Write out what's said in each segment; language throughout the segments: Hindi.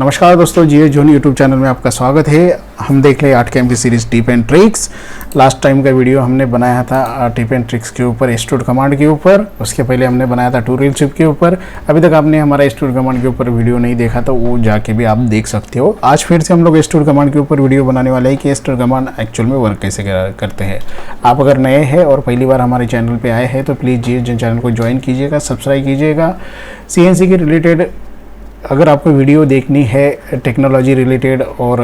नमस्कार दोस्तों, जियो जोन यूट्यूब चैनल में आपका स्वागत है। हम देख रहे 8 की series tip and tricks. Last time का वीडियो हमने बनाया था टिप एंड ट्रिक्स के ऊपर, स्टूड कमांड के ऊपर। उसके पहले हमने बनाया था टूरिलशिप के ऊपर। अभी तक आपने हमारा स्टूड कमांड के ऊपर वीडियो नहीं देखा तो वो जाके भी आप देख सकते हो। आज फिर से हम लोग स्टूड कमांड के ऊपर वीडियो बनाने वाले हैं कि स्टूड कमांड एक्चुअल में वर्क कैसे करते हैं। आप अगर नए हैं और पहली बार हमारे चैनल पर आए हैं तो प्लीज़ जियो जोन चैनल को ज्वाइन कीजिएगा, सब्सक्राइब कीजिएगा। CNC के रिलेटेड अगर आपको वीडियो देखनी है, टेक्नोलॉजी रिलेटेड और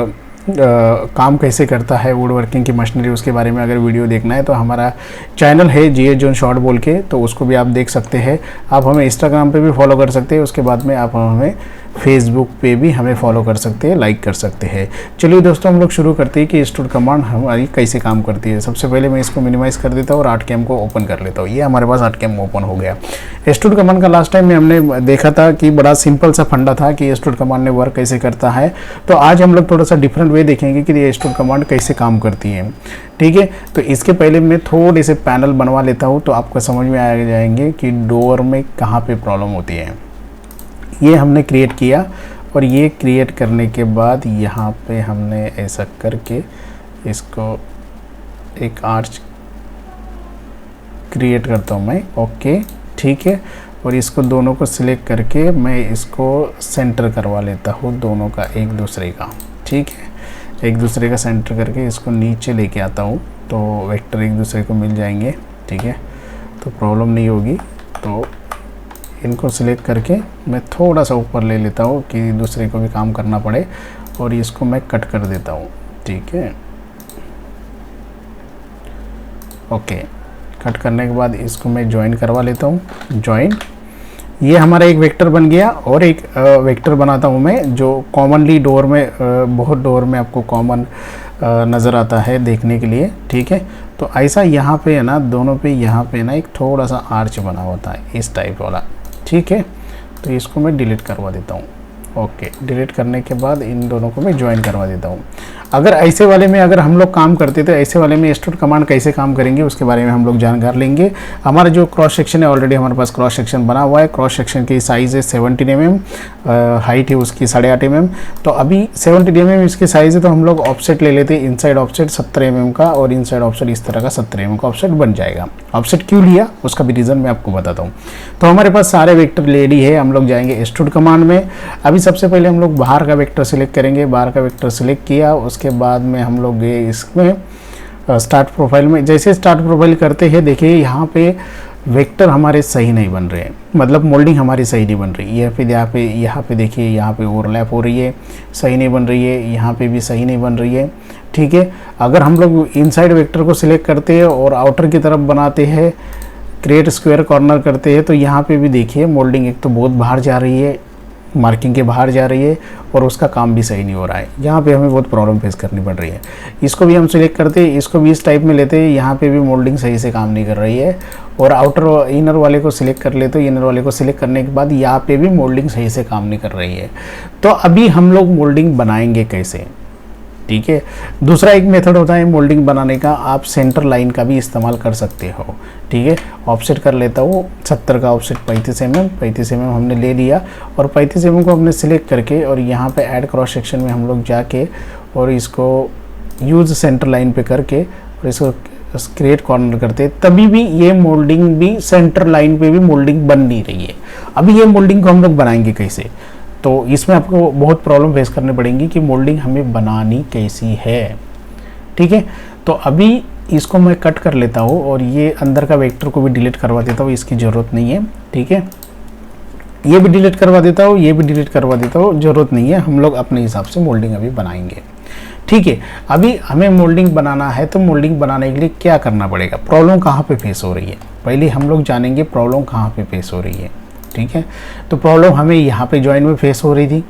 काम कैसे करता है वुड वर्किंग की मशीनरी, उसके बारे में अगर वीडियो देखना है तो हमारा चैनल है जियो जोन शॉर्ट बोल के, तो उसको भी आप देख सकते हैं। आप हमें इंस्टाग्राम पे भी फॉलो कर सकते हैं। उसके बाद में आप हमें फेसबुक पे भी हमें फॉलो कर सकते हैं, लाइक कर सकते हैं। चलिए दोस्तों, हम लोग शुरू करते हैं कि स्टूड कमांड हमारी कैसे काम करती है। सबसे पहले मैं इसको मिनिमाइज़ कर देता हूँ और 8 कैम को ओपन कर लेता हूँ। ये हमारे पास 8 कैम ओपन हो गया। स्टूड कमांड का लास्ट टाइम में हमने देखा था कि बड़ा सिंपल सा फंडा था कि स्टूड कमांड ने वर्क कैसे करता है। तो आज हम लोग थोड़ा सा डिफरेंट वे देखेंगे कि ये स्टूड कमांड कैसे काम करती है। ठीक है, तो इसके पहले मैं थोड़े से पैनल बनवा लेता हूँ तो आपको समझ में आ जाएंगे कि डोर में कहाँ पे प्रॉब्लम होती है। ये हमने क्रिएट किया और ये क्रिएट करने के बाद यहाँ पे हमने ऐसा करके इसको एक आर्च क्रिएट करता हूँ मैं। ओके, ठीक है। और इसको दोनों को सिलेक्ट करके मैं इसको सेंटर करवा लेता हूँ, दोनों का एक दूसरे का। ठीक है, एक दूसरे का सेंटर करके इसको नीचे लेके आता हूँ तो वेक्टर एक दूसरे को मिल जाएंगे। ठीक है, तो प्रॉब्लम नहीं होगी। तो इनको सिलेक्ट करके मैं थोड़ा सा ऊपर ले लेता हूँ कि दूसरे को भी काम करना पड़े, और इसको मैं कट कर देता हूँ। ठीक है, ओके। कट करने के बाद इसको मैं ज्वाइन करवा लेता हूँ। ज्वाइन, ये हमारा एक वेक्टर बन गया। और एक वेक्टर बनाता हूँ मैं जो कॉमनली डोर में, बहुत डोर में आपको कॉमन नज़र आता है देखने के लिए। ठीक है, तो ऐसा यहाँ पे है ना, दोनों पे यहाँ पे ना एक थोड़ा सा आर्च बना होता है इस टाइप वाला। ठीक है, तो इसको मैं डिलीट करवा देता हूँ। ओके, डिलीट करने के बाद इन दोनों को मैं ज्वाइन करवा देता हूँ। अगर ऐसे वाले में अगर हम लोग काम करते तो ऐसे वाले में स्टूड कमांड कैसे काम करेंगे उसके बारे में हम लोग जानकार लेंगे। हमारा जो क्रॉस सेक्शन है, ऑलरेडी हमारे पास क्रॉस सेक्शन बना हुआ है। क्रॉस सेक्शन की साइज़ है 17 mm, हाइट है उसकी 8.5 mm। तो अभी 17 mm इसकी साइज़ है, तो हम लोग ऑफसेट ले लेते हैं। इनसाइड ऑफसेट 17 mm का और इनसाइड ऑफसेट इस तरह का 17 mm का ऑफसेट बन जाएगा। ऑफसेट क्यों लिया उसका भी रीज़न मैं आपको बताता हूँ। तो हमारे पास सारे वेक्टर रेडी है। हम लोग जाएंगे स्टूड कमांड में। अभी सबसे पहले हम लोग बाहर का वेक्टर सिलेक्ट करेंगे। बाहर का वेक्टर सिलेक्ट किया, उसके बाद में हम लोग गए इसमें स्टार्ट प्रोफाइल में। जैसे स्टार्ट प्रोफाइल करते हैं, देखिए यहाँ पे वेक्टर हमारे सही नहीं बन रहे हैं, मतलब मोल्डिंग हमारी सही नहीं बन रही। यहाँ पे देखिए, यहाँ पे ओवरलैप हो रही है, सही नहीं बन रही है। यहाँ पे भी सही नहीं बन रही है। ठीक है, अगर हम लोग इनसाइड वेक्टर को सिलेक्ट करते हैं और आउटर की तरफ बनाते हैं, क्रिएट स्क्वायर कॉर्नर करते हैं, तो यहाँ पे भी देखिए मोल्डिंग एक तो बहुत बाहर जा रही है, मार्किंग के बाहर जा रही है, और उसका काम भी सही नहीं हो रहा है। यहाँ पे हमें बहुत प्रॉब्लम फेस करनी पड़ रही है। इसको भी हम सिलेक्ट करते हैं, इसको भी इस टाइप में लेते हैं। यहाँ पे भी मोल्डिंग सही से काम नहीं कर रही है। और आउटर इनर वाले को सिलेक्ट कर लेते हैं। इनर वाले को सिलेक्ट करने के बाद यहाँ पे भी मोल्डिंग सही से काम नहीं कर रही है। तो अभी हम लोग मोल्डिंग बनाएंगे कैसे? ठीक है, दूसरा एक मेथड होता है मोल्डिंग बनाने का, आप सेंटर लाइन का भी इस्तेमाल कर सकते हो। ठीक है, ऑफसेट कर लेता हूँ 70 का ऑफसेट 35 mm हमने ले लिया, और 35 mm को हमने सिलेक्ट करके और यहाँ पे ऐड क्रॉस सेक्शन में हम लोग जाके और इसको यूज सेंटर लाइन पे करके और इसको क्रिएट कॉर्नर करते, तभी भी ये मोल्डिंग भी सेंटर लाइन पे भी मोल्डिंग बन नहीं रही है। अभी ये मोल्डिंग को हम लोग बनाएंगे कैसे? तो इसमें आपको बहुत प्रॉब्लम फेस करनी पड़ेगी कि मोल्डिंग हमें बनानी कैसी है। ठीक है, तो अभी इसको मैं कट कर लेता हूँ और ये अंदर का वेक्टर को भी डिलीट करवा देता हूँ, इसकी ज़रूरत नहीं है। ठीक है, ये भी डिलीट करवा देता हूँ, ये भी डिलीट करवा देता हूँ, ज़रूरत नहीं है। हम लोग अपने हिसाब से मोल्डिंग अभी बनाएंगे। ठीक है, अभी हमें मोल्डिंग बनाना है, तो मोल्डिंग बनाने के लिए क्या करना पड़ेगा, प्रॉब्लम कहाँ पे फेस हो रही है, पहले हम लोग जानेंगे प्रॉब्लम कहाँ पे फेस हो रही है। ठीक है, तो प्रॉब्लम हमें यहाँ पे जॉइन में फेस हो रही थी।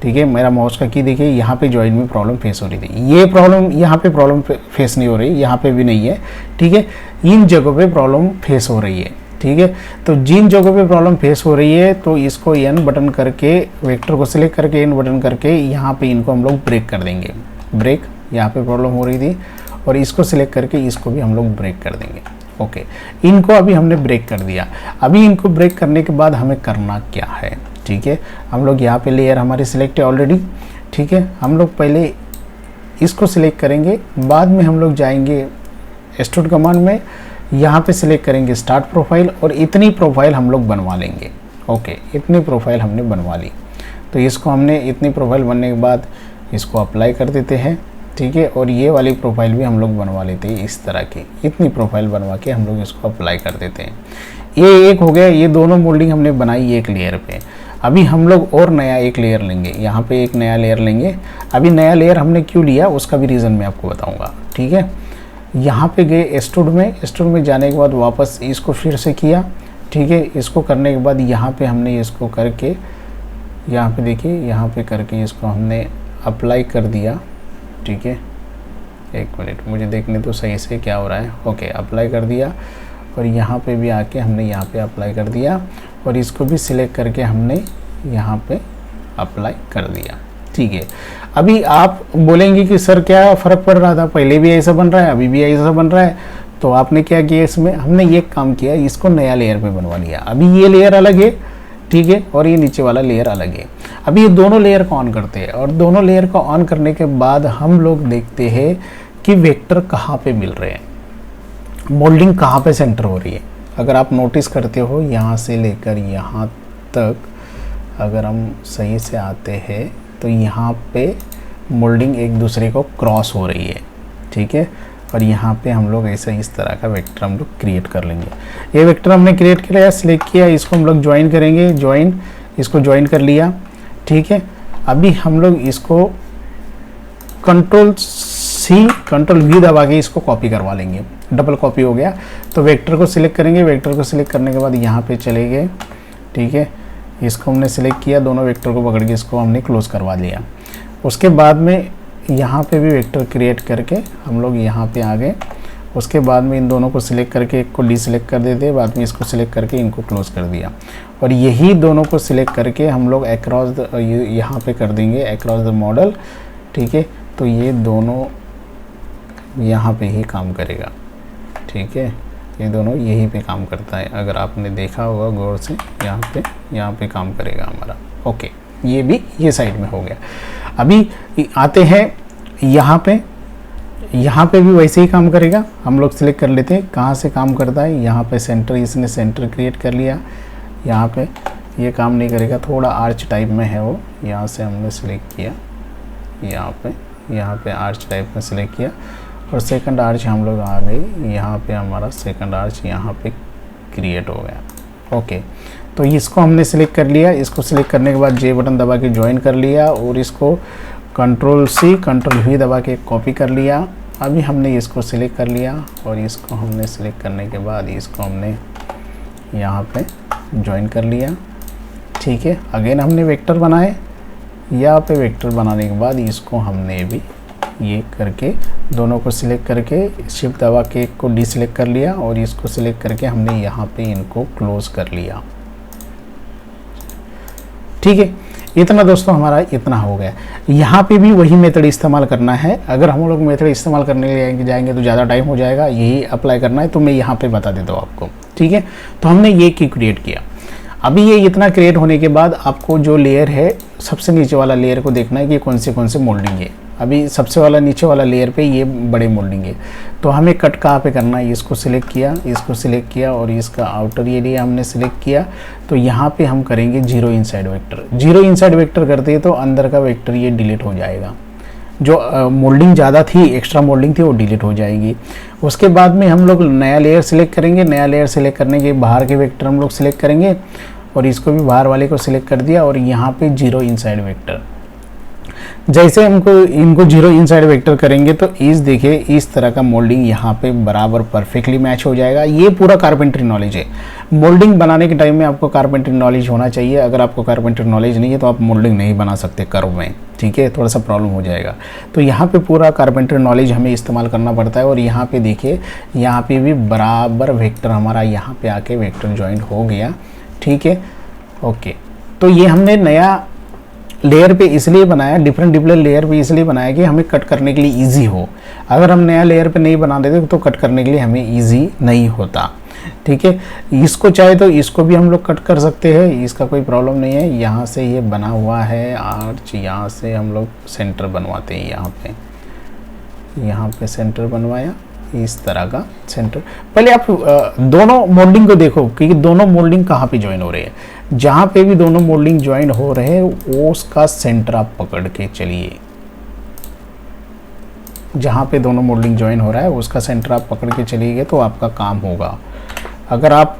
ठीक है, मेरा माउस का की देखिए, यहाँ पे जॉइन में प्रॉब्लम फेस हो रही थी। ये प्रॉब्लम यहाँ पे प्रॉब्लम फेस नहीं हो रही, यहाँ पे भी नहीं है। ठीक है, इन जगहों पे प्रॉब्लम फेस हो रही है। ठीक है, तो जिन जगहों पे प्रॉब्लम फेस हो रही है तो इसको एन बटन करके, वेक्टर को सिलेक्ट करके एन बटन करके यहाँ पे इनको हम लोग ब्रेक कर देंगे। ब्रेक, यहाँ पे प्रॉब्लम हो रही थी, और इसको सिलेक्ट करके इसको भी हम लोग ब्रेक कर देंगे। ओके, इनको अभी हमने ब्रेक कर दिया। अभी इनको ब्रेक करने के बाद हमें करना क्या है, ठीक है, हम लोग यहाँ पे लेयर हमारी सिलेक्ट है ऑलरेडी। ठीक है, हम लोग पहले इसको सिलेक्ट करेंगे, बाद में हम लोग जाएंगे एक्सट्रूड कमांड में, यहाँ पे सिलेक्ट करेंगे स्टार्ट प्रोफाइल और इतनी प्रोफाइल हम लोग बनवा लेंगे। ओके, इतनी प्रोफाइल हमने बनवा ली। तो इसको हमने इतनी प्रोफाइल बनने के बाद इसको अप्लाई कर देते हैं। ठीक है, और ये वाली प्रोफाइल भी हम लोग बनवा लेते हैं इस तरह की, इतनी प्रोफाइल बनवा के हम लोग इसको अप्लाई कर देते हैं। ये एक हो गया, ये दोनों मोल्डिंग हमने बनाई एक लेयर पे। अभी हम लोग और नया एक लेयर लेंगे, यहाँ पे एक नया लेयर लेंगे। अभी नया लेयर हमने क्यों लिया उसका भी रीज़न मैं आपको बताऊँगा। ठीक है, यहाँ पे गए एक्सट्रूड में जाने के बाद वापस इसको फिर से किया। ठीक है, इसको करने के बाद यहाँ पे हमने इसको करके, यहाँ पे देखिए, यहाँ पे करके इसको हमने अप्लाई कर दिया। ठीक है, एक मिनट मुझे देखने तो सही से क्या हो रहा है। ओके, अप्लाई कर दिया और यहाँ पे भी आके हमने यहाँ पे अप्लाई कर दिया और इसको भी सिलेक्ट करके हमने यहाँ पे अप्लाई कर दिया। ठीक है, अभी आप बोलेंगे कि सर क्या फ़र्क पड़ रहा था, पहले भी ऐसा बन रहा है अभी भी ऐसा बन रहा है। तो आपने क्या किया, इसमें हमने ये काम किया, इसको नया लेयर पे बनवा लिया। अभी ये लेयर अलग है, ठीक है, और ये नीचे वाला लेयर अलग है। अभी ये दोनों लेयर को ऑन करते हैं और दोनों लेयर को ऑन करने के बाद हम लोग देखते हैं कि वेक्टर कहाँ पे मिल रहे हैं, मोल्डिंग कहाँ पे सेंटर हो रही है। अगर आप नोटिस करते हो यहाँ से लेकर यहाँ तक अगर हम सही से आते हैं तो यहाँ पे मोल्डिंग एक दूसरे को क्रॉस हो रही है। ठीक है, और यहाँ पे हम लोग ऐसा इस तरह का वेक्टर हम लोग क्रिएट कर लेंगे। ये वेक्टर हमने क्रिएट किया, सिलेक्ट किया, इसको हम लोग ज्वाइन करेंगे, इसको ज्वाइन कर लिया। ठीक है, अभी हम लोग इसको कंट्रोल-C कंट्रोल-V दबा के इसको कॉपी करवा लेंगे। डबल कॉपी हो गया। तो वेक्टर को सिलेक्ट करेंगे, वेक्टर को सिलेक्ट करने के बाद यहाँ पे चले गए। ठीक है, इसको हमने सिलेक्ट किया, दोनों वेक्टर को पकड़ के इसको हमने क्लोज करवा लिया। उसके बाद में यहाँ पे भी वेक्टर क्रिएट करके हम लोग यहाँ पे आ गए। उसके बाद में इन दोनों को सिलेक्ट करके एक को डीसिलेक्ट कर देते, बाद में इसको सिलेक्ट करके इनको क्लोज कर दिया। और यही दोनों को सिलेक्ट करके हम लोग अक्रॉस यहाँ पे कर देंगे अक्रॉस द मॉडल। ठीक है, तो ये दोनों यहाँ पे ही काम करेगा। ठीक है, ये दोनों यहीं पे काम करता है, अगर आपने देखा होगा गौर से, यहाँ पे काम करेगा हमारा। ओके, ये भी ये साइड में हो गया। अभी आते हैं यहाँ पे भी वैसे ही काम करेगा। हम लोग सिलेक्ट कर लेते हैं कहाँ से काम करता है। यहाँ पे सेंटर, इसने सेंटर क्रिएट कर लिया। यहाँ पे ये काम नहीं करेगा, थोड़ा आर्च टाइप में है वो। यहाँ से हमने सिलेक्ट किया, यहाँ पे आर्च टाइप में सिलेक्ट किया और सेकंड आर्च हम लोग आ गए। यहाँ पे हमारा सेकंड आर्च यहाँ पे क्रिएट हो गया। ओके, तो इसको हमने सिलेक्ट कर लिया। इसको सिलेक्ट करने के बाद J बटन दबा के ज्वाइन कर लिया और इसको कंट्रोल-C कंट्रोल-V दबा के कॉपी कर लिया। अभी हमने इसको सिलेक्ट कर लिया और इसको हमने सिलेक्ट करने के बाद इसको हमने यहाँ पे ज्वाइन कर लिया। ठीक है, अगेन हमने वेक्टर बनाए। यहाँ पे वेक्टर बनाने के बाद इसको हमने भी ये करके दोनों को सिलेक्ट करके शिफ्ट दबा के एक को डीसिलेक्ट कर लिया और इसको सिलेक्ट करके हमने यहाँ पे इनको क्लोज कर लिया। ठीक है, इतना दोस्तों हमारा इतना हो गया। यहाँ पे भी वही मेथड इस्तेमाल करना है। अगर हम लोग मेथड इस्तेमाल करने के लिए जाएंगे तो ज़्यादा टाइम हो जाएगा, यही अप्लाई करना है तो मैं यहाँ पे बता देता हूँ आपको। ठीक है, तो हमने ये की क्रिएट किया। अभी ये इतना क्रिएट होने के बाद आपको जो लेयर है, सबसे नीचे वाला लेयर को देखना है कि कौन से मोल्डिंग है। अभी सबसे वाला नीचे वाला लेयर पे ये बड़े मोल्डिंग है, तो हमें कट कहाँ पे करना है। इसको सिलेक्ट किया और इसका आउटर एरिया हमने सिलेक्ट किया। तो यहाँ पे हम करेंगे जीरो इनसाइड वेक्टर करते हैं तो अंदर का वेक्टर ये डिलीट हो जाएगा। जो मोल्डिंग ज़्यादा थी, एक्स्ट्रा मोल्डिंग थी, वो डिलीट हो जाएगी। उसके बाद में हम लोग नया लेयर सिलेक्ट करेंगे। नया लेयर सिलेक्ट करने के बाहर के वेक्टर हम लोग सिलेक्ट करेंगे और इसको भी बाहर वाले को सिलेक्ट कर दिया और यहाँ पे जीरो इनसाइड वेक्टर। जैसे हमको इनको जीरो इनसाइड वेक्टर करेंगे तो इस देखिए इस तरह का मोल्डिंग यहाँ पे बराबर परफेक्टली मैच हो जाएगा। ये पूरा कारपेंटरी नॉलेज है। मोल्डिंग बनाने के टाइम में आपको कारपेंटरी नॉलेज होना चाहिए। अगर आपको कारपेंटरी नॉलेज नहीं है तो आप मोल्डिंग नहीं बना सकते कर्व में। ठीक है, थोड़ा सा प्रॉब्लम हो जाएगा। तो यहाँ पे पूरा कारपेंटरी नॉलेज हमें इस्तेमाल करना पड़ता है। और यहाँ पे देखिए, यहाँ पे भी बराबर वेक्टर हमारा यहाँ पे आके वेक्टर ज्वाइन हो गया। ठीक है, ओके, तो ये हमने नया लेयर पे इसलिए बनाया, डिफरेंट लेयर पे इसलिए बनाया कि हमें कट करने के लिए इजी हो। अगर हम नया लेयर पे नहीं बना देते तो कट करने के लिए हमें इजी नहीं होता। ठीक है, इसको चाहे तो इसको भी हम लोग कट कर सकते हैं, इसका कोई प्रॉब्लम नहीं है। यहाँ से ये बना हुआ है आर्च, यहाँ से हम लोग सेंटर बनवाते हैं, यहाँ पे सेंटर बनवाया, इस तरह का सेंटर। पहले आप दोनों मोल्डिंग को देखो कि दोनों मोल्डिंग कहाँ पे ज्वाइन हो रहे हैं। जहाँ पे भी दोनों मोल्डिंग ज्वाइन हो रहे हैं वो उसका सेंटर आप पकड़ के चलिए। जहाँ पे दोनों मोल्डिंग ज्वाइन हो रहा है उसका सेंटर आप पकड़ के चलिए तो आपका काम होगा। अगर आप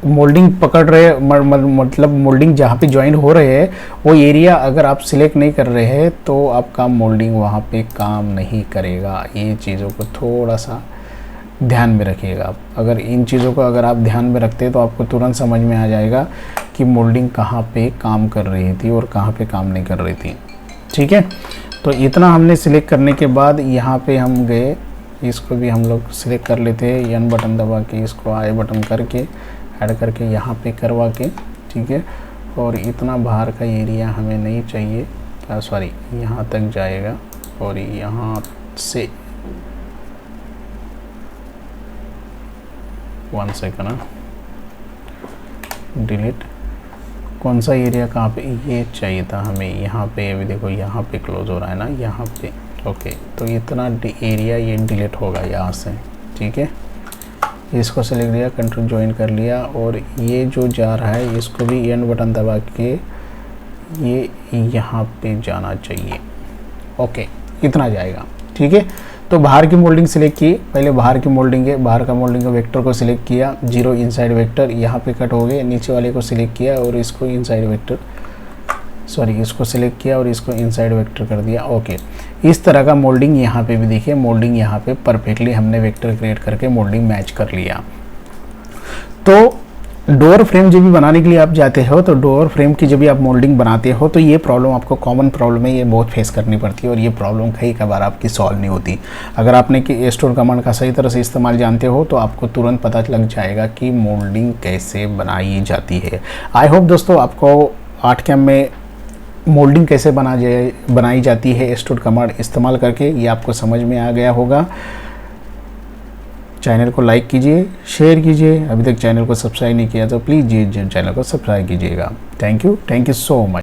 मोल्डिंग पकड़ रहे मतलब मोल्डिंग जहाँ पे ज्वाइन हो रहे हैं वो एरिया अगर आप सिलेक्ट नहीं कर रहे हैं तो आपका मोल्डिंग वहाँ पे काम नहीं करेगा। ये चीज़ों को थोड़ा सा ध्यान में रखिएगा आप। अगर इन चीज़ों को अगर आप ध्यान में रखते हैं तो आपको तुरंत समझ में आ जाएगा कि मोल्डिंग कहाँ पे काम कर रही थी और कहाँ पे काम नहीं कर रही थी। ठीक है, तो इतना हमने सिलेक्ट करने के बाद यहाँ पे हम गए, इसको भी हम लोग सिलेक्ट कर लेते हैं, एन बटन दबा के इसको आई बटन करके ऐड करके यहाँ पे करवा के। ठीक है, और इतना बाहर का एरिया हमें नहीं चाहिए, सॉरी यहाँ तक जाएगा और यहाँ से 1 सेकंड डिलीट, कौन सा एरिया कहाँ पे ये चाहिए था हमें, यहाँ पे अभी देखो यहाँ पे क्लोज हो रहा है ना, यहाँ पे। ओके, तो इतना एरिया ये डिलीट होगा यहाँ से। ठीक है, इसको सेलेक्ट किया, कंट्रोल ज्वाइन कर लिया और ये जो जा रहा है इसको भी एन बटन दबा के ये यहाँ पे जाना चाहिए। ओके, इतना जाएगा। ठीक है, तो बाहर की मोल्डिंग सिलेक्ट की, पहले बाहर की मोल्डिंग है, बाहर का मोल्डिंग का वेक्टर को सिलेक्ट किया, 0 इनसाइड वेक्टर यहाँ पे कट हो गए, नीचे वाले को सिलेक्ट किया और इसको इनसाइड वेक्टर, सॉरी इसको सिलेक्ट किया और इसको इनसाइड वेक्टर कर दिया। ओके, इस तरह का मोल्डिंग यहाँ पे भी देखिए, मोल्डिंग यहाँ पे परफेक्टली हमने वेक्टर क्रिएट करके मोल्डिंग मैच कर लिया। तो डोर फ्रेम जब भी बनाने के लिए आप जाते हो तो डोर फ्रेम की जब भी आप मोल्डिंग बनाते हो तो ये प्रॉब्लम आपको कॉमन प्रॉब्लम है, ये बहुत फेस करनी पड़ती है और ये प्रॉब्लम कई बार आपकी सॉल्व नहीं होती। अगर आपने कि स्टोर कमांड का सही तरह से इस्तेमाल जानते हो तो आपको तुरंत पता लग जाएगा कि मोल्डिंग कैसे बनाई जाती है। आई होप दोस्तों आपको 8 कैम में मोल्डिंग कैसे बनाई जाती है स्टोर कमांड इस्तेमाल करके ये आपको समझ में आ गया होगा। चैनल को लाइक कीजिए, शेयर कीजिए, अभी तक चैनल को सब्सक्राइब नहीं किया तो प्लीज़ चैनल को सब्सक्राइब कीजिएगा। Thank you so much.